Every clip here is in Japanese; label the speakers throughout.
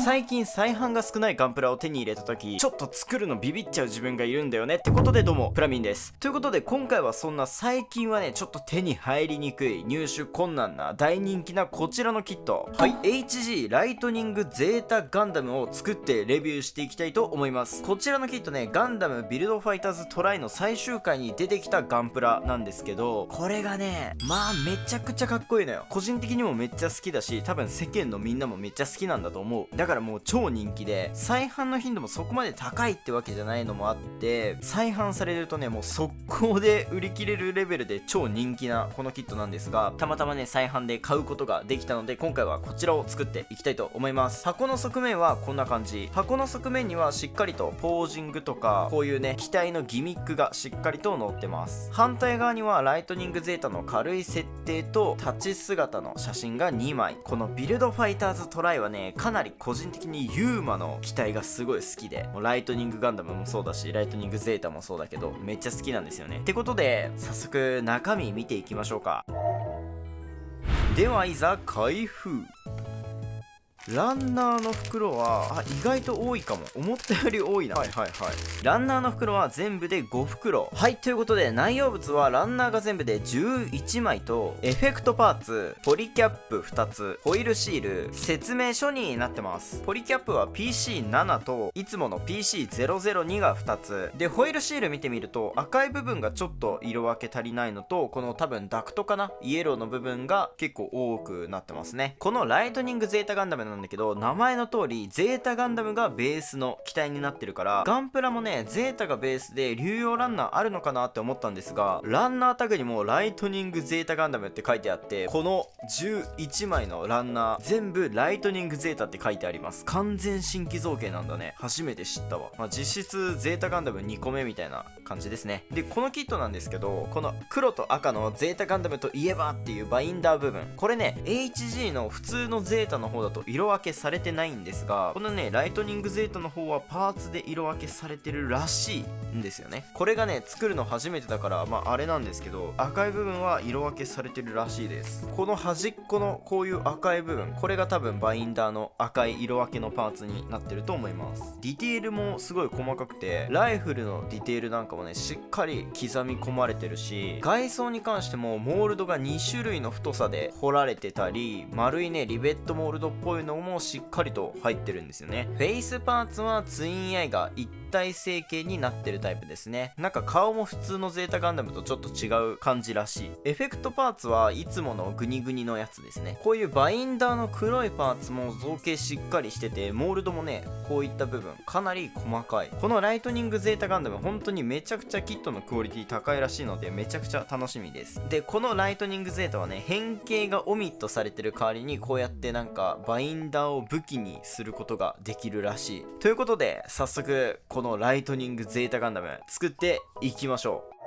Speaker 1: 最近再販が少ないガンプラを手に入れた時、ちょっと作るのビビっちゃう自分がいるんだよねってことで、どうもプラミンです。ということで今回はそんな最近はねちょっと手に入りにくい、入手困難な大人気なこちらのキット、はい、HG ライトニングゼータガンダムを作ってレビューしていきたいと思います。こちらのキットね、ガンダムビルドファイターズトライの最終回に出てきたガンプラなんですけど、これがねまあめちゃくちゃかっこいいのよ。個人的にもめっちゃ好きだし、多分世間のみんなもめっちゃ好きなんだと思う。だからもう超人気で、再販の頻度もそこまで高いってわけじゃないのもあって、再販されるとねもう速攻で売り切れるレベルで超人気なこのキットなんですが、たまたまね再販で買うことができたので、今回はこちらを作っていきたいと思います。箱の側面はこんな感じ。箱の側面にはしっかりとポージングとかこういうね機体のギミックがしっかりと載ってます。反対側にはライトニングゼータの軽い設定と立ち姿の写真が2枚。このビルドファイターズトライはねかなり個人的にユーマの機体がすごい好きで、もうライトニングガンダムもそうだしライトニングゼータもそうだけどめっちゃ好きなんですよね。ってことで早速中身見ていきましょうか。ではいざ開封。ランナーの袋は意外と多いかも。思ったより多いな。ランナーの袋は全部で5袋。はい、ということで内容物はランナーが全部で11枚と、エフェクトパーツ、ポリキャップ2つ、ホイールシール、説明書になってます。ポリキャップは PC7 といつもの PC002 が2つで、ホイールシール見てみると赤い部分がちょっと色分け足りないのと、この多分ダクトかな、イエローの部分が結構多くなってますね。このライトニングゼータガンダムなんだけど、名前の通りゼータガンダムがベースの機体になってるから、ガンプラもねゼータがベースで流用ランナーあるのかなって思ったんですが、ランナータグにもライトニングゼータガンダムって書いてあって、この11枚のランナー全部ライトニングゼータって書いてあります。完全新規造形なんだね。初めて知ったわ。実質ゼータガンダム2個目みたいな感じですね。でこのキットなんですけど、この黒と赤のゼータガンダムといえばっていうバインダー部分、これね HG の普通のゼータの方だと色分けされてないんですが、このねライトニングゼータの方はパーツで色分けされてるらしいんですよね。これがね作るの初めてだからあれなんですけど、赤い部分は色分けされてるらしいです。この端っこのこういう赤い部分、これが多分バインダーの赤い色分けのパーツになってると思います。ディテールもすごい細かくて、ライフルのディテールなんかもねしっかり刻み込まれてるし、外装に関してもモールドが2種類の太さで彫られてたり、丸いねリベットモールドっぽいのもしっかりと入ってるんですよね。フェイスパーツはツインアイが一体成形になってるタイプですね。なんか顔も普通のゼータガンダムとちょっと違う感じらしい。エフェクトパーツはいつものグニグニのやつですね。こういうバインダーの黒いパーツも造形しっかりしてて、モールドもねこういった部分かなり細かい。このライトニングゼータガンダム本当にめちゃくちゃキットのクオリティ高いらしいので、めちゃくちゃ楽しみです。でこのライトニングゼータはね変形がオミットされてる代わりに、こうやってなんかバインダーを武器にすることができるらしい。ということで早速このライトニングゼータガンダム作っていきましょう。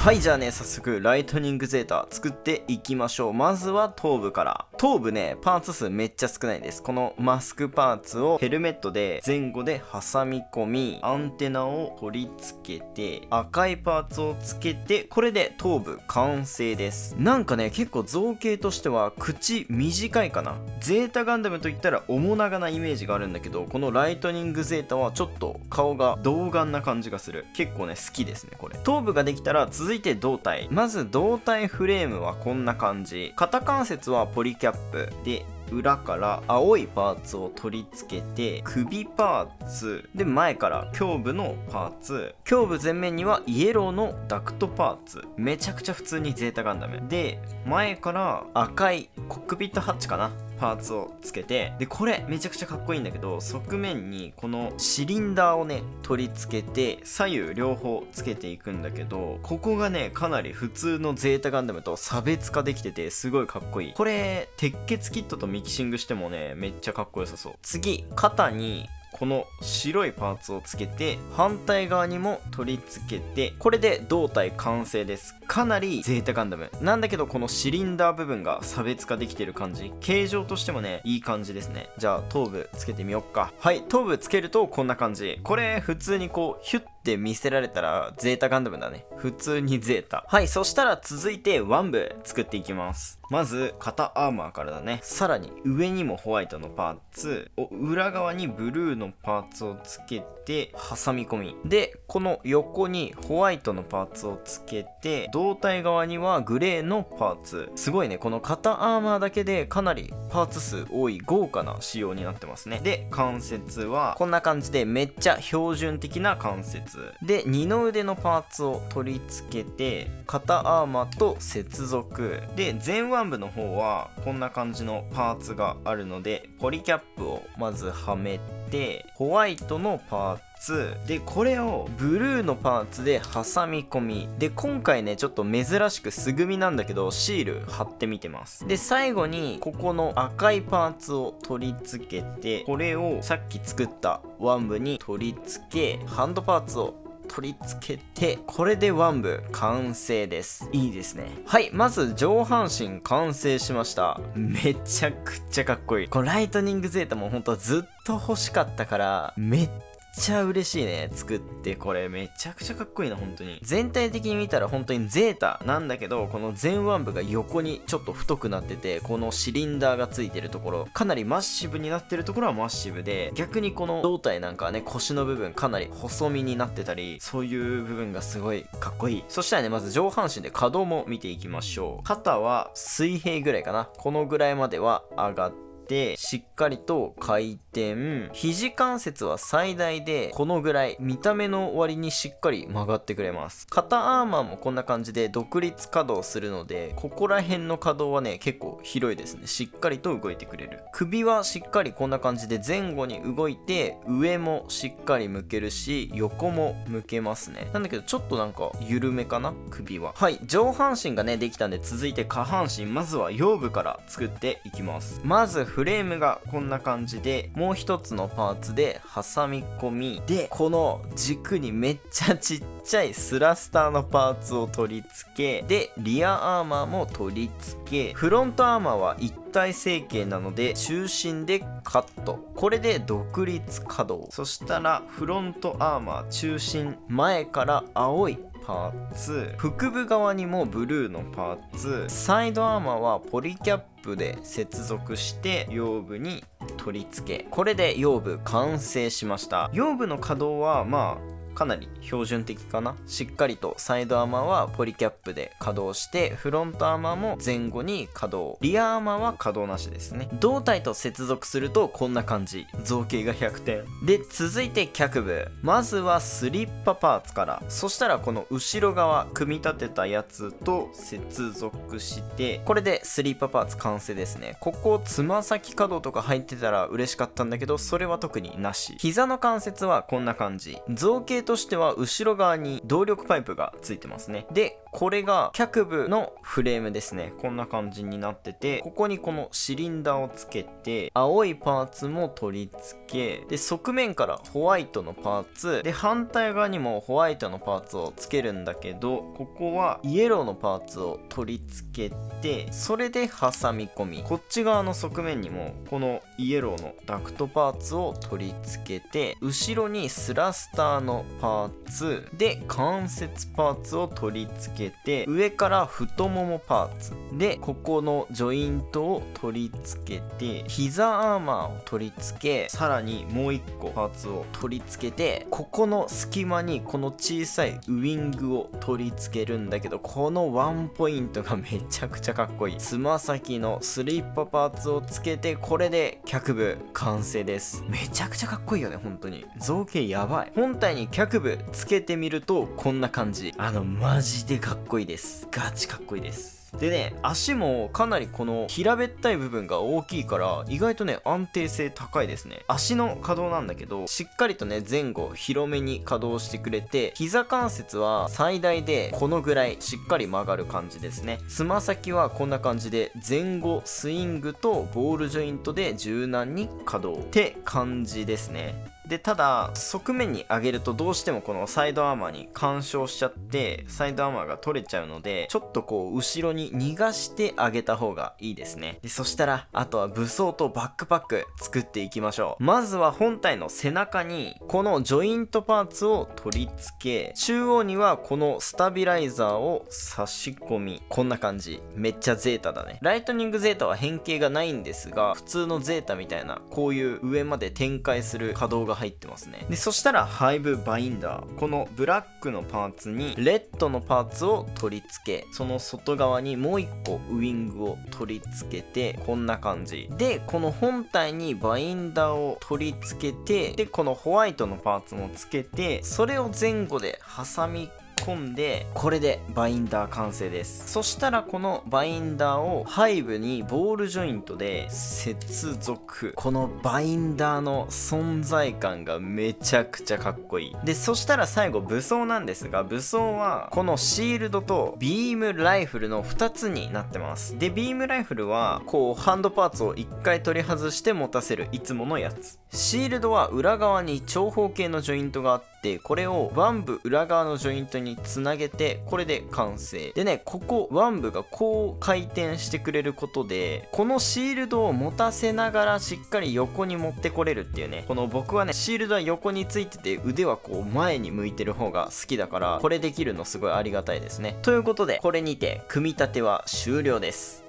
Speaker 1: はい、じゃあね早速ライトニングゼータ作っていきましょう。まずは頭部から。頭部ねパーツ数めっちゃ少ないです。このマスクパーツをヘルメットで前後で挟み込み、アンテナを取り付けて、赤いパーツをつけて、これで頭部完成です。なんかね結構造形としては口短いかな。ゼータガンダムといったら面長なイメージがあるんだけど、このライトニングゼータはちょっと顔が童顔な感じがする。結構ね好きですねこれ。頭部ができたら続いて胴体。まず胴体フレームはこんな感じ。肩関節はポリキャップで、裏から青いパーツを取り付けて、首パーツで前から胸部のパーツ、胸部前面にはイエローのダクトパーツ。めちゃくちゃ普通にゼータガンダムで、前から赤いコックピットハッチかなパーツをつけて、でこれめちゃくちゃかっこいいんだけど、側面にこのシリンダーをね取り付けて左右両方つけていくんだけど、ここがねかなり普通のゼータガンダムと差別化できててすごいかっこいい。これ鉄血キットとミキシングしてもねめっちゃかっこよさそう。次肩にこの白いパーツをつけて、反対側にも取り付けて、これで胴体完成です。かなりゼータガンダムなんだけど、このシリンダー部分が差別化できてる感じ、形状としてもねいい感じですね。じゃあ頭部つけてみよっか。はい、頭部つけるとこんな感じ。これ普通にこうヒュッって見せられたらゼータガンダムだね。普通にゼータ。はい、そしたら続いてワン部作っていきます。まず肩アーマーからだね。さらに上にもホワイトのパーツを、裏側にブルーのパーツをつけて挟み込みで、この横にホワイトのパーツをつけて、胴体側にはグレーのパーツ。すごいね、この肩アーマーだけでかなりパーツ数多い豪華な仕様になってますね。で、関節はこんな感じでめっちゃ標準的な関節で、二の腕のパーツを取り付けて肩アーマーと接続で、前腕部の方はこんな感じのパーツがあるので、ポリキャップをまずはめて、ホワイトのパーツで、これをブルーのパーツで挟み込みで、今回ねちょっと珍しく素組みなんだけどシール貼ってみてます。で、最後にここの赤いパーツを取り付けて、これをさっき作ったワン部に取り付け、ハンドパーツを取り付けて、これでワン部完成です。いいですね。はい、まず上半身完成しました。めちゃくちゃかっこいい。このライトニングゼータも本当はずっと欲しかったから、めっちゃ嬉しいね。作ってこれめちゃくちゃかっこいいな。本当に全体的に見たら本当にゼータなんだけど、この前腕部が横にちょっと太くなってて、このシリンダーがついてるところ、かなりマッシブになってるところはマッシブで、逆にこの胴体なんかはね、腰の部分かなり細身になってたり、そういう部分がすごいかっこいい。そしたらね、まず上半身で可動も見ていきましょう。肩は水平ぐらいかな、このぐらいまでは上がってしっかりと回転。肘関節は最大でこのぐらい、見た目の割にしっかり曲がってくれます。肩アーマーもこんな感じで独立可動するので、ここら辺の可動はね結構広いですね。しっかりと動いてくれる。首はしっかりこんな感じで前後に動いて、上もしっかり向けるし、横も向けますね。なんだけどちょっとなんか緩めかな、首は。はい、上半身がねできたんで、続いて下半身、まずは腰部から作っていきます。まずフレームがこんな感じで、もう一つのパーツで挟み込みで、この軸にめっちゃちっちゃいスラスターのパーツを取り付け、でリアアーマーも取り付け、フロントアーマーは一体成形なので中心でカット。これで独立可動。そしたらフロントアーマー中心、前から青いパーツ、腹部側にもブルーのパーツ、サイドアーマーはポリキャップで接続して腰部に取り付け、これで腰部完成しました。腰部の可動はまあかなり標準的かな。しっかりとサイドアーマーはポリキャップで稼働して、フロントアーマーも前後に稼働、リアアーマーは稼働なしですね。胴体と接続するとこんな感じ、造形が100点で、続いて脚部。まずはスリッパパーツから。そしたらこの後ろ側組み立てたやつと接続して、これでスリッパパーツ完成ですね。ここつま先可動とか入ってたら嬉しかったんだけど、それは特になし。膝の関節はこんな感じ。造形としては後ろ側に動力パイプがついてますね。でこれが脚部のフレームですね。こんな感じになってて、ここにこのシリンダーをつけて、青いパーツも取り付けで、側面からホワイトのパーツで、反対側にもホワイトのパーツをつけるんだけど、ここはイエローのパーツを取り付けて、それで挟み込み、こっち側の側面にもこのイエローのダクトパーツを取り付けて、後ろにスラスターのパーツで関節パーツを取り付けて、上から太ももパーツでここのジョイントを取り付けて、膝アーマーを取り付け、さらにもう1個パーツを取り付けて、ここの隙間にこの小さいウイングを取り付けるんだけど、このワンポイントがめちゃくちゃかっこいい。つま先のスリッパパーツをつけて、これで脚部完成です。めちゃくちゃかっこいいよね。本当に造形やばい。本体に脚部つけてみるとこんな感じ。マジでかっこいいです。ガチかっこいいです。でね、足もかなりこの平べったい部分が大きいから、意外とね安定性高いですね。足の可動なんだけど、しっかりとね前後広めに可動してくれて、膝関節は最大でこのぐらいしっかり曲がる感じですね。つま先はこんな感じで前後スイングとボールジョイントで柔軟に可動って感じですね。でただ側面に上げるとどうしてもこのサイドアーマーに干渉しちゃってサイドアーマーが取れちゃうので、ちょっとこう後ろに逃がしてあげた方がいいですね。でそしたらあとは武装とバックパック作っていきましょう。まずは本体の背中にこのジョイントパーツを取り付け、中央にはこのスタビライザーを差し込み、こんな感じ。めっちゃゼータだね。ライトニングゼータは変形がないんですが、普通のゼータみたいなこういう上まで展開する可動が入ってますね。でそしたらハイブバインダー、このブラックのパーツにレッドのパーツを取り付け、その外側にもう一個ウィングを取り付けて、こんな感じでこの本体にバインダーを取り付けて、でこのホワイトのパーツも付けて、それを前後で挟み込んで、これでバインダー完成です。そしたらこのバインダーを背部にボールジョイントで接続。このバインダーの存在感がめちゃくちゃかっこいい。でそしたら最後武装なんですが、武装はこのシールドとビームライフルの2つになってます。でビームライフルはこうハンドパーツを1回取り外して持たせるいつものやつ。シールドは裏側に長方形のジョイントがあって、これをワン部裏側のジョイントにつなげて、これで完成でね、ここワン部がこう回転してくれることで、このシールドを持たせながらしっかり横に持ってこれるっていうね。この僕はねシールドは横についてて腕はこう前に向いてる方が好きだから、これできるのすごいありがたいですね。ということでこれにて組み立ては終了です。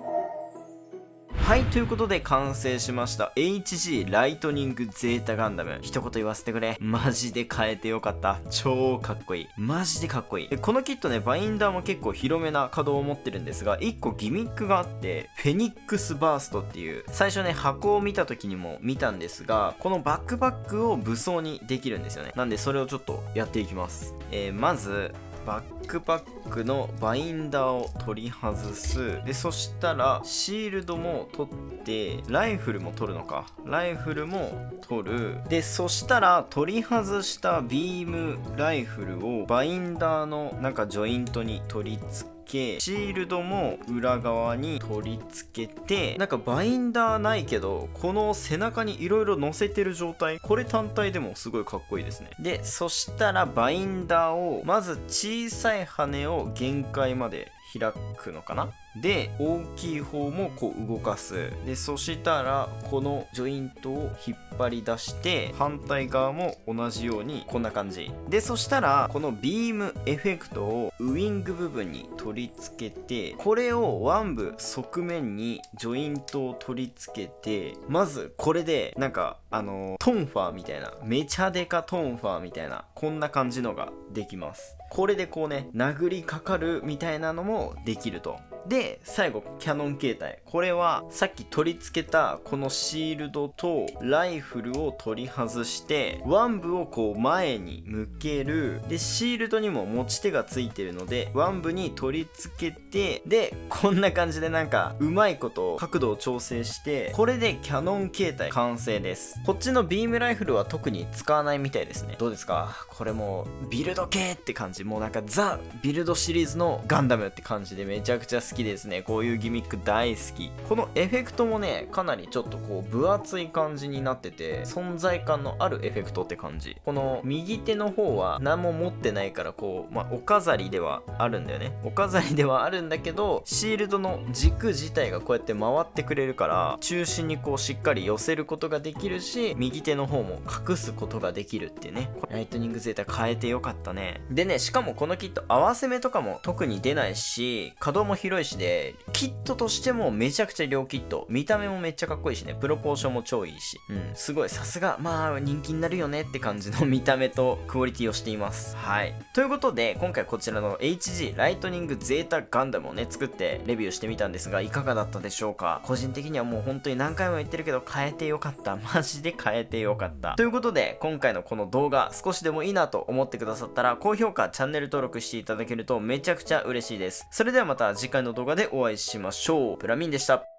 Speaker 1: はい、ということで完成しました HG ライトニングゼータガンダム。一言言わせてくれ。マジで変えてよかった。超かっこいい。マジでかっこいい。でこのキットね、バインダーも結構広めな可動を持ってるんですが、1個ギミックがあって、フェニックスバーストっていう、最初ね箱を見た時にも見たんですが、このバックパックを武装にできるんですよね。なんでそれをちょっとやっていきます。まずバックパックのバインダーを取り外す。でそしたらシールドも取って、ライフルも取るのか。ライフルも取る。でそしたら取り外したビームライフルをバインダーのなんかジョイントに取り付け、シールドも裏側に取り付けて、なんかバインダーないけどこの背中にいろいろ乗せてる状態、これ単体でもすごいかっこいいですね。でそしたらバインダーをまず小さい羽を限界まで開くのかな。で大きい方もこう動かす。でそしたらこのジョイントを引っ張り出して、反対側も同じようにこんな感じで、そしたらこのビームエフェクトをウィング部分に取り付けて、これをワン部側面にジョイントを取り付けて、まずこれでなんかトンファーみたいな、めちゃデカトンファーみたいな、こんな感じのができます。これでこうね殴りかかるみたいなのもできると。で最後キャノン形態、これはさっき取り付けたこのシールドとライフルを取り外して、ワン部をこう前に向ける。でシールドにも持ち手がついてるのでワン部に取り付けて、でこんな感じでなんかうまいこと角度を調整して、これでキャノン形態完成です。こっちのビームライフルは特に使わないみたいですね。どうですかこれ？もうビルド系って感じ、もうなんかザ・ビルドシリーズのガンダムって感じでめちゃくちゃ好きですね。こういうギミック大好き。このエフェクトもねかなりちょっとこう分厚い感じになってて、存在感のあるエフェクトって感じ。この右手の方は何も持ってないからこうお飾りではあるんだよね。お飾りではあるんだけど、シールドの軸自体がこうやって回ってくれるから、中心にこうしっかり寄せることができるし、右手の方も隠すことができるっていうね。ライトニングゼータ変えてよかったね。でね、しかもこのキット合わせ目とかも特に出ないし、可動も広いしで、キットとしてもめちゃくちゃ良キット。見た目もめっちゃかっこいいしね、プロポーションも超いいし、すごいさすがまあ人気になるよねって感じの見た目とクオリティをしています。はい、ということで今回こちらの HG ライトニングゼータガンダムをね作ってレビューしてみたんですが、いかがだったでしょうか。個人的にはもう本当に何回も言ってるけど変えてよかった。マジで変えてよかった。ということで今回のこの動画少しでもいいなと思ってくださったら、高評価チャンネル登録していただけるとめちゃくちゃ嬉しいです。それではまた次回の動画でお会いしましょう。プラミンでした。